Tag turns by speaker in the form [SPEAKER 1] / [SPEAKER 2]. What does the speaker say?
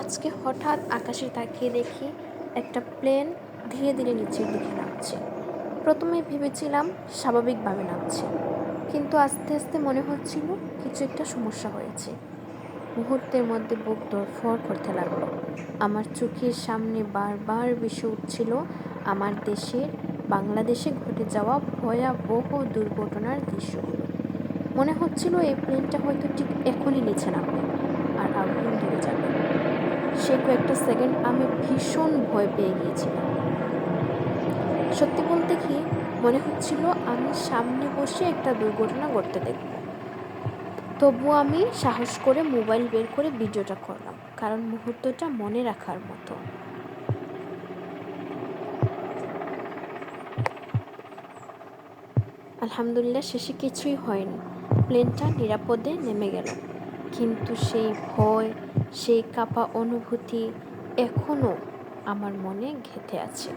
[SPEAKER 1] আজকে হঠাৎ আকাশে তাকিয়ে দেখি একটা প্লেন ধীরে ধীরে নিচের দিকে নামছে। প্রথমে ভেবেছিলাম স্বাভাবিকভাবে নামছে, কিন্তু আস্তে আস্তে মনে হচ্ছিল কিছু একটা সমস্যা হয়েছে। মুহূর্তের মধ্যে বুক ধড়ফড় করতে লাগলো। আমার চোখের সামনে বারবার ভেসে উঠছিল আমার দেশের, বাংলাদেশে ঘটে যাওয়া ভয়াবহ দুর্ঘটনার দৃশ্যগুলো। মনে হচ্ছিল এই প্লেনটা হয়তো ঠিক এখনই নিচে নামবে আর আগুন ধরে যাবে। সে কয়েকটা সেকেন্ড আমি ভীষণ ভয় পেয়ে গিয়েছিলাম। সত্যি বলতে কি, মনে হচ্ছিল আমি সামনে বসে একটা দুর্ঘটনা ঘটতে দেখব। তবুও আমি সাহস করে মোবাইল বের করে ভিডিওটা করলাম, কারণ মুহূর্তটা মনে রাখার মতো। আলহামদুলিল্লাহ, শেষে কিছুই হয়নি। প্লেনটা নিরাপদে নেমে গেল, কিন্তু সেই ভয়, সেই কাঁপা অনুভূতি এখনও আমার মনে গেঁথে আছে।